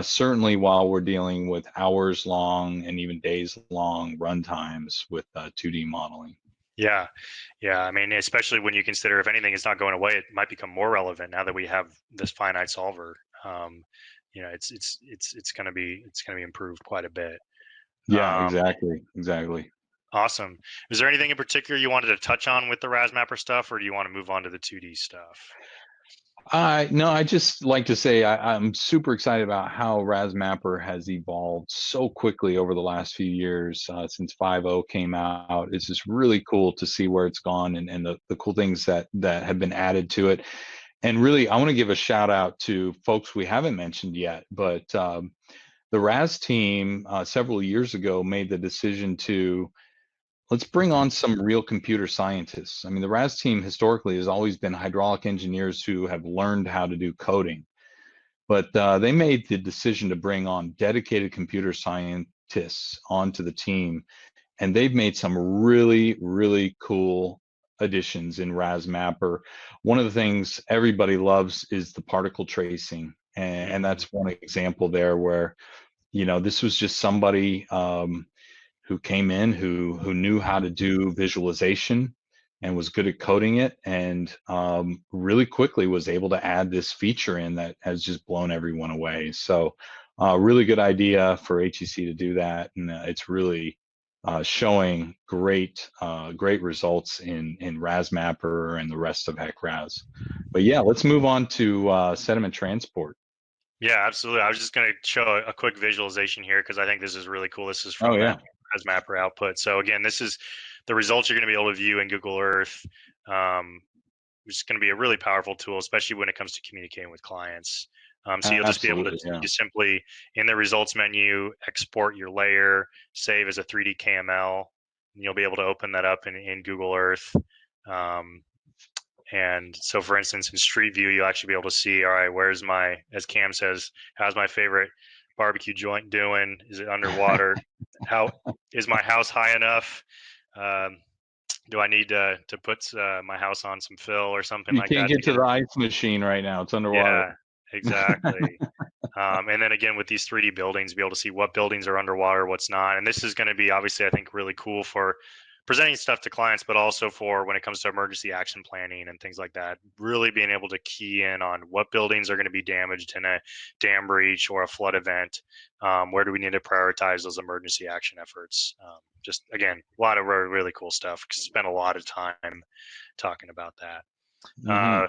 Speaker 2: Certainly while we're dealing with hours long and even days long run times with 2D modeling.
Speaker 1: Yeah. I mean, especially when you consider, if anything is not going away, it might become more relevant now that we have this finite solver. It's going to be improved quite a bit.
Speaker 2: Yeah,
Speaker 1: Um,
Speaker 2: exactly.
Speaker 1: Awesome. Is there anything in particular you wanted to touch on with the RAS Mapper stuff, or do you want to move on to the 2D stuff?
Speaker 2: No, I just like to say I'm super excited about how RAS Mapper has evolved so quickly over the last few years since 5.0 came out. It's just really cool to see where it's gone and the cool things that have been added to it. And really, I want to give a shout out to folks we haven't mentioned yet, but the RAS team several years ago made the decision to let's bring on some real computer scientists. I mean, the RAS team historically has always been hydraulic engineers who have learned how to do coding, but they made the decision to bring on dedicated computer scientists onto the team, and they've made some really, really cool additions in RAS Mapper. One of the things everybody loves is the particle tracing, and
Speaker 1: Mm-hmm.
Speaker 2: that's one example there where, this was just somebody who came in who knew how to do visualization and was good at coding it, and really quickly was able to add this feature in that has just blown everyone away. So really good idea for HEC to do that, and it's really showing great results in RAS Mapper and the rest of HEC-RAS. But yeah, let's move on to sediment transport.
Speaker 1: Yeah, absolutely. I was just going to show a quick visualization here because I think this is really cool. This is
Speaker 2: Oh
Speaker 1: from that
Speaker 2: yeah.
Speaker 1: RAS Mapper output. So again, this is the results you're going to be able to view in Google Earth, which is going to be a really powerful tool, especially when it comes to communicating with clients. So you'll just be able to
Speaker 2: Absolutely, yeah.
Speaker 1: just simply in the results menu, export your layer, save as a 3D KML, and you'll be able to open that up in Google Earth. And so, for instance, in Street View, you'll actually be able to see, all right, where's my, as Cam says, how's my favorite barbecue joint doing? Is it underwater? How is my house high enough? Um, do I need to put my house on some fill or something
Speaker 2: You
Speaker 1: like
Speaker 2: can't
Speaker 1: that to
Speaker 2: get to
Speaker 1: get
Speaker 2: the
Speaker 1: it?
Speaker 2: ice machine right now. It's underwater.
Speaker 1: Yeah, exactly. And then again, with these 3D buildings, be able to see what buildings are underwater, what's not. And this is going to be obviously, I think, really cool for presenting stuff to clients, but also for when it comes to emergency action planning and things like that. Really being able to key in on what buildings are going to be damaged in a dam breach or a flood event. Where do we need to prioritize those emergency action efforts? Just again, a lot of really, really cool stuff. Spent a lot of time talking about that.
Speaker 2: Hmm.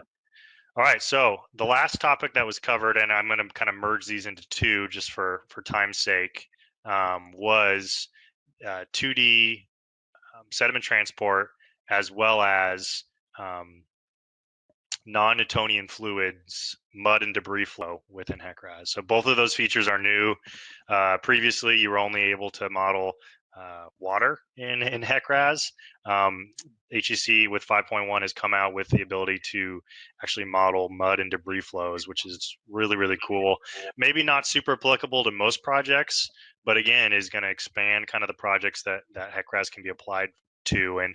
Speaker 1: All right, so the last topic that was covered, and I'm going to kind of merge these into two just for time's sake, was 2D sediment transport as well as um, non-Newtonian fluids, mud and debris flow within HECRAS. So both of those features are new. Previously, you were only able to model water in HECRAS. HEC with 5.1 has come out with the ability to actually model mud and debris flows, which is really, really cool. Maybe not super applicable to most projects, but again, is going to expand kind of the projects that HECRAS can be applied to. And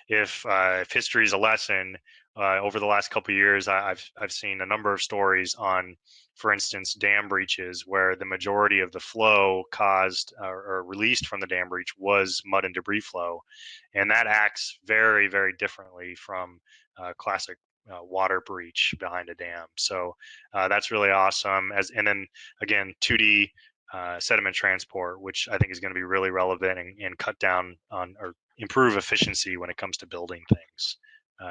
Speaker 1: if history is a lesson, over the last couple of years, I've seen a number of stories on, for instance, dam breaches where the majority of the flow caused or released from the dam breach was mud and debris flow, and that acts very, very differently from classic water breach behind a dam. So that's really awesome. And then again, 2D sediment transport, which I think is going to be really relevant and cut down on or improve efficiency when it comes to building things.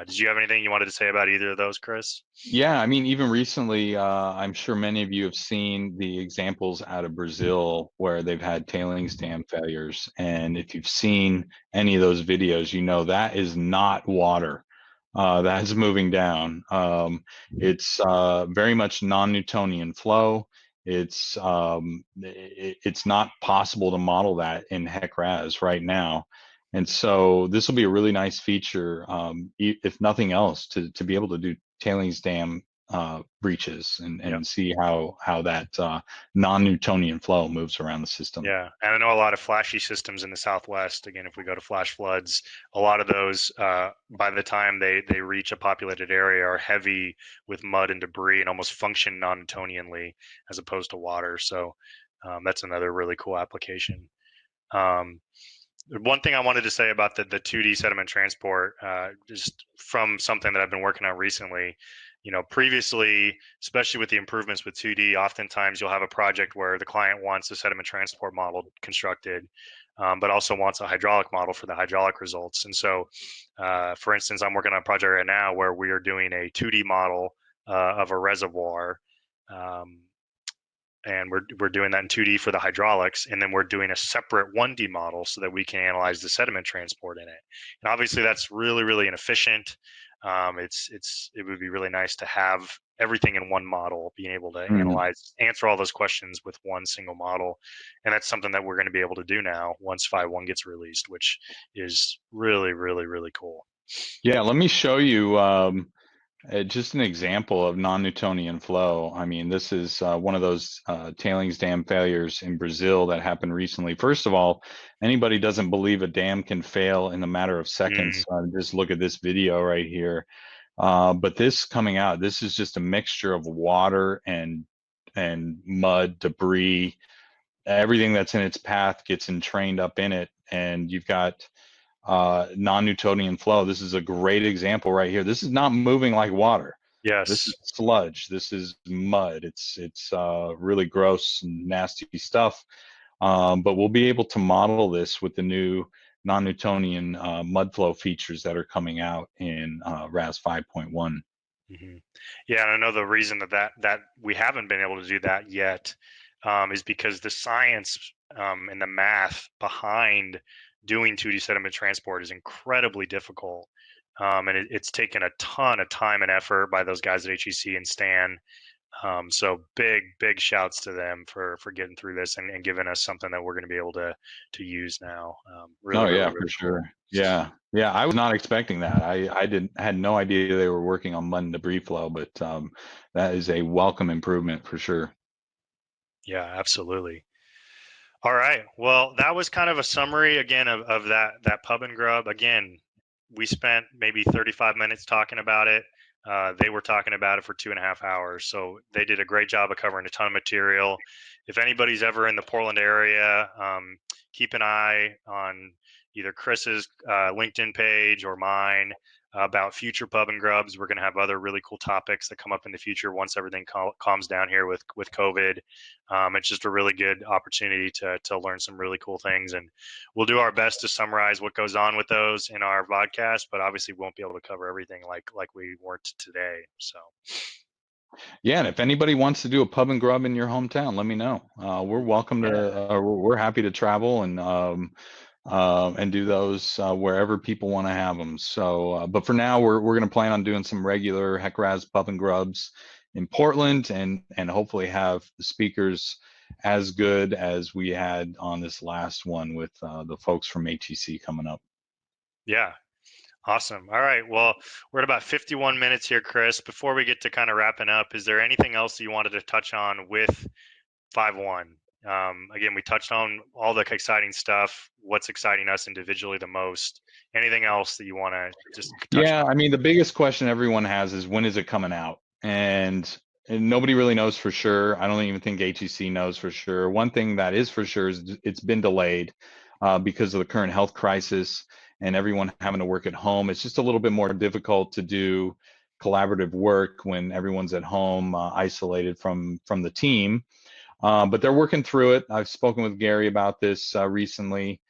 Speaker 1: Did you have anything you wanted to say about either of those, Chris?
Speaker 2: Yeah, I mean, even recently, I'm sure many of you have seen the examples out of Brazil where they've had tailings dam failures. And if you've seen any of those videos, you know that is not water. That is moving down. It's very much non-Newtonian flow. It's not possible to model that in HEC-RAS right now. And so this will be a really nice feature, if nothing else, to be able to do tailings dam breaches
Speaker 1: Yep.
Speaker 2: and see how that non-Newtonian flow moves around the system.
Speaker 1: Yeah, and I know a lot of flashy systems in the Southwest. Again, if we go to flash floods, a lot of those, by the time they reach a populated area, are heavy with mud and debris and almost function non-Newtonianly as opposed to water. So that's another really cool application. Um, One thing I wanted to say about the 2D sediment transport, just from something that I've been working on recently, previously, especially with the improvements with 2D, oftentimes you'll have a project where the client wants a sediment transport model constructed, but also wants a hydraulic model for the hydraulic results. And so, for instance, I'm working on a project right now where we are doing a 2D model of a reservoir. Um, and we're doing that in 2D for the hydraulics, and then we're doing a separate 1D model so that we can analyze the sediment transport in it. And obviously, that's really, really inefficient. It would be really nice to have everything in one model, being able to
Speaker 2: Mhm.
Speaker 1: answer all those questions with one single model, and that's something that we're going to be able to do now once 5.1 gets released, which is really, really, really cool.
Speaker 2: Yeah, let me show you just an example of non-Newtonian flow. I mean, this is one of those tailings dam failures in Brazil that happened recently. First of all, anybody doesn't believe a dam can fail in a matter of seconds.
Speaker 1: Mm,
Speaker 2: Just look at this video right here. But this coming out, this is just a mixture of water and mud, debris. Everything that's in its path gets entrained up in it, and you've got non-Newtonian flow. This is a great example right here. This is not moving like water. This is
Speaker 1: yes.
Speaker 2: sludge. This is mud. It's really gross and nasty stuff. But we'll be able to model this with the new non-Newtonian mud flow features that are coming out in RAS 5.1.
Speaker 1: Hmm. Yeah, and I know the reason that we haven't been able to do that yet is because the science and the math behind doing 2D sediment transport is incredibly difficult, and it's taken a ton of time and effort by those guys at HEC and Stan So big shouts to them for getting through this and giving us something that we're going to be able to use now.
Speaker 2: Oh
Speaker 1: Really,
Speaker 2: yeah,
Speaker 1: really,
Speaker 2: for
Speaker 1: really cool.
Speaker 2: sure. Yeah. Yeah. I was not expecting that. Had no idea they were working on mud and debris flow, but that is a welcome improvement for sure.
Speaker 1: Yeah, absolutely. All right. Well, that was kind of a summary again of that pub and grub. Again, we spent maybe 35 minutes talking about it. They were talking about it for 2.5 hours. So they did a great job of covering a ton of material. If anybody's ever in the Portland area, keep an eye on either Chris's LinkedIn page or mine about future pub and grubs. We're going to have other really cool topics that come up in the future once everything calms down here with COVID. It's just a really good opportunity to learn some really cool things, and we'll do our best to summarize what goes on with those in our podcast. But obviously, we won't be able to cover everything like we weren't today. So
Speaker 2: Yeah, and if anybody wants to do a pub and grub in your hometown, let me know. We're welcome
Speaker 1: yeah,
Speaker 2: to. We're happy to travel and do those wherever people want to have them. So, but for now, we're going to plan on doing some regular HEC-RAS pub and grubs in Portland, and hopefully have the speakers as good as we had on this last one with the folks from HEC coming up.
Speaker 1: yeah. Awesome. All right. Well, we're at about 51 minutes here, Chris. Before we get to kind of wrapping up, is there anything else you wanted to touch on with 5.1? Again, we touched on all the exciting stuff. What's exciting us individually the most? Anything else that you want to just touch
Speaker 2: Yeah,
Speaker 1: on?
Speaker 2: I mean, the biggest question everyone has is when is it coming out? And nobody really knows for sure. I don't even think HEC knows for sure. One thing that is for sure is it's been delayed because of the current health crisis and everyone having to work at home. It's just a little bit more difficult to do collaborative work when everyone's at home, isolated from the team. But they're working through it. I've spoken with Gary about this recently,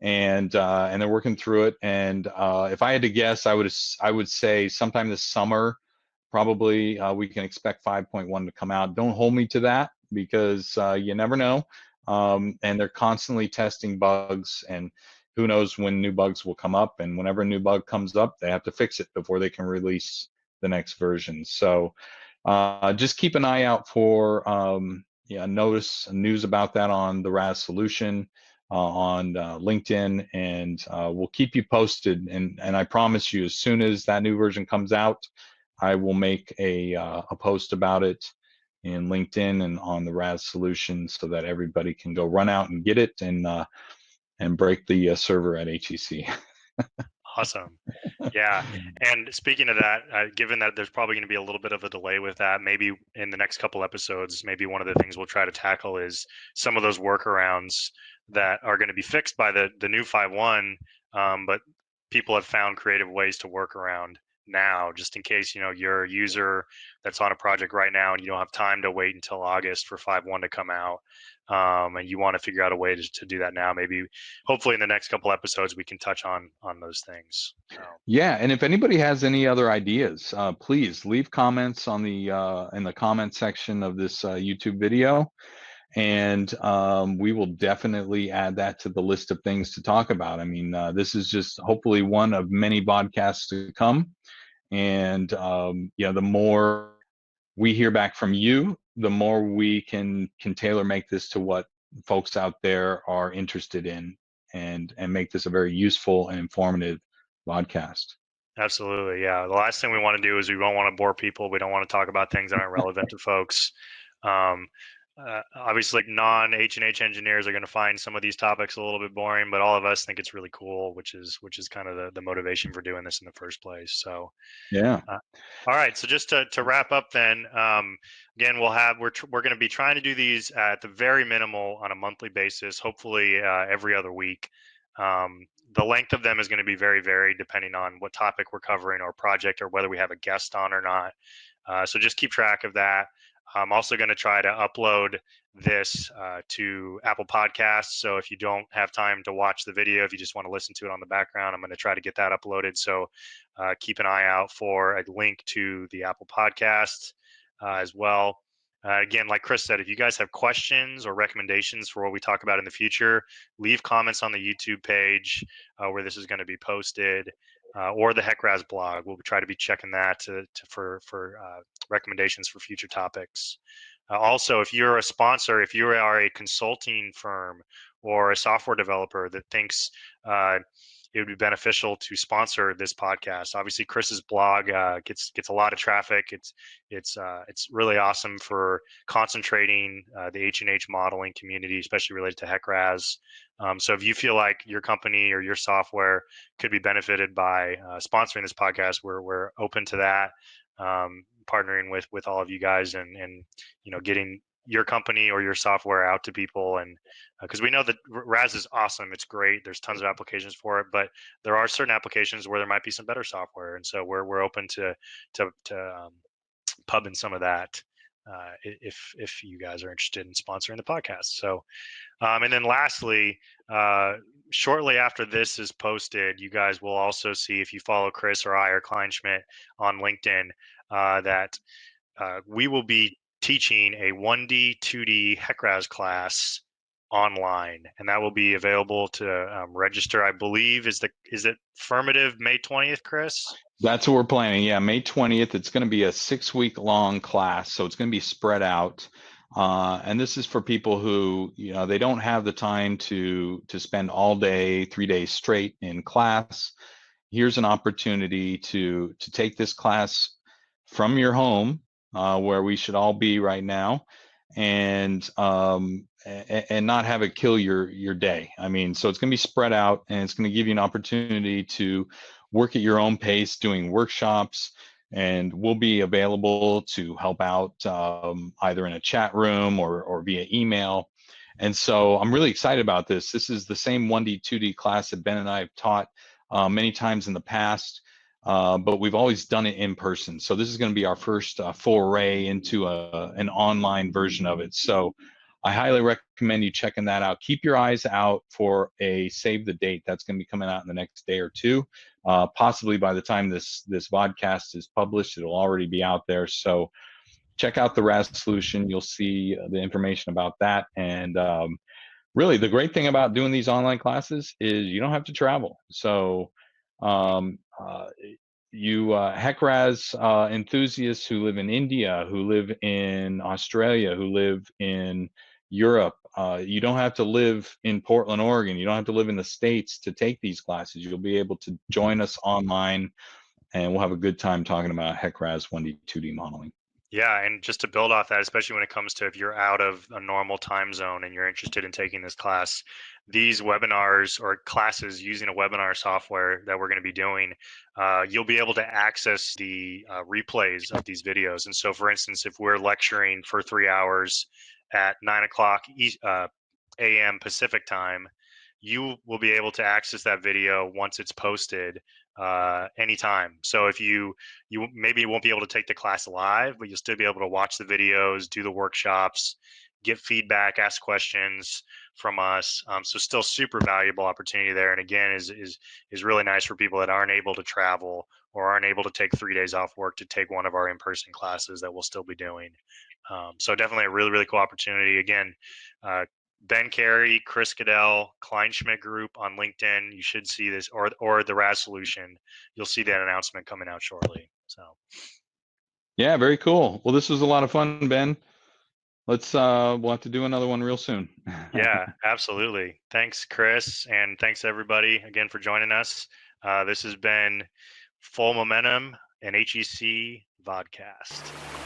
Speaker 2: and they're working through it. And if I had to guess, I would say sometime this summer, probably we can expect 5.1 to come out. Don't hold me to that because you never know. And they're constantly testing bugs, and who knows when new bugs will come up. And whenever a new bug comes up, they have to fix it before they can release the next version. So just keep an eye out for yeah, notice news about that on the RAS solution on LinkedIn, and we'll keep you posted. And I promise you, as soon as that new version comes out, I will make a post about it in LinkedIn and on the RAS solution so that everybody can go run out and get it and break the server at HEC.
Speaker 1: Awesome. Yeah. And speaking of that, given that there's probably going to be a little bit of a delay with that, maybe in the next couple episodes, maybe one of the things we'll try to tackle is some of those workarounds that are going to be fixed by the new 5.1, but people have found creative ways to work around now, just in case, you're a user that's on a project right now and you don't have time to wait until August for 5.1 to come out. And you want to figure out a way to do that now. Maybe, hopefully, in the next couple episodes, we can touch on those things. So.
Speaker 2: Yeah, and if anybody has any other ideas, please leave comments on the in the comment section of this YouTube video, and we will definitely add that to the list of things to talk about. I mean, this is just hopefully one of many podcasts to come, and yeah, the more we hear back from you, the more we can tailor make this to what folks out there are interested in, and make this a very useful and informative podcast.
Speaker 1: Absolutely. Yeah. The last thing we want to do is we don't want to bore people. We don't want to talk about things that aren't relevant to folks. Um, Obviously, non-H&H engineers are going to find some of these topics a little bit boring, but all of us think it's really cool, which is kind of the motivation for doing this in the first place. So,
Speaker 2: Yeah.
Speaker 1: all right. So just to wrap up, then again, we're going to be trying to do these at the very minimal on a monthly basis. Hopefully, every other week. The length of them is going to be very varied depending on what topic we're covering or project or whether we have a guest on or not. So just keep track of that. I'm also going to try to upload this to Apple Podcasts. So if you don't have time to watch the video, if you just want to listen to it on the background, I'm going to try to get that uploaded. So keep an eye out for a link to the Apple Podcast as well. Again, like Chris said, if you guys have questions or recommendations for what we talk about in the future, leave comments on the YouTube page where this is going to be posted. or the HECRAS blog. We'll try to be checking that for recommendations for future topics. Also, if you're a sponsor, if you are a consulting firm or a software developer that thinks it would be beneficial to sponsor this podcast, obviously Chris's blog gets a lot of traffic. It's really awesome for concentrating the H&H modeling community, especially related to HECRAS. So if you feel like your company or your software could be benefited by sponsoring this podcast, we're open to that. Partnering with all of you guys and getting your company or your software out to people, and because we know that RAS is awesome, it's great, there's tons of applications for it, but there are certain applications where there might be some better software, and so we're open to pubbing some of that if you guys are interested in sponsoring the podcast. So and then lastly, shortly after this is posted, you guys will also see, if you follow Chris or I or Kleinschmidt on LinkedIn, that we will be teaching a 1D, 2D HECRAS class online, and that will be available to register. I believe is it affirmative May 20th, Chris?
Speaker 2: That's what we're planning. Yeah, May 20th. It's going to be a 6-week long class, so it's going to be spread out. And this is for people who, they don't have the time to spend all day, 3 days straight in class. Here's an opportunity to take this class from your home, where we should all be right now, and not have it kill your day. I mean, so it's going to be spread out, and it's going to give you an opportunity to work at your own pace, doing workshops, and we'll be available to help out either in a chat room or via email. And so I'm really excited about this. This is the same 1D, 2D class that Ben and I have taught many times in the past, but we've always done it in person. So this is going to be our first foray into an online version of it. So I highly recommend you checking that out. Keep your eyes out for a save the date. That's going to be coming out in the next day or two. Possibly by the time this vodcast is published, it'll already be out there. So check out the RAS solution. You'll see the information about that. And really, the great thing about doing these online classes is you don't have to travel. So you HECRAS enthusiasts who live in India, who live in Australia, who live in Europe, you don't have to live in Portland, Oregon. You don't have to live in the States to take these classes. You'll be able to join us online, and we'll have a good time talking about HECRAS 1D, 2D modeling.
Speaker 1: Yeah, and just to build off that, especially when it comes to if you're out of a normal time zone and you're interested in taking this class, these webinars or classes using a webinar software that we're going to be doing, you'll be able to access the replays of these videos. And so, for instance, if we're lecturing for 3 hours at 9 o'clock a.m. Pacific time, you will be able to access that video once it's posted anytime. So if you maybe won't be able to take the class live, but you'll still be able to watch the videos, do the workshops, get feedback, ask questions from us. So still super valuable opportunity there. And again, is really nice for people that aren't able to travel or aren't able to take 3 days off work to take one of our in-person classes that we'll still be doing. So definitely a really, really cool opportunity. Again, Ben Cary, Chris Goodell, Kleinschmidt Group on LinkedIn. You should see this, or the RAS solution. You'll see that announcement coming out shortly. So,
Speaker 2: yeah, very cool. Well, this was a lot of fun, Ben. We'll have to do another one real soon.
Speaker 1: Yeah, absolutely. Thanks, Chris, and thanks everybody again for joining us. This has been Full Momentum and HEC Vodcast.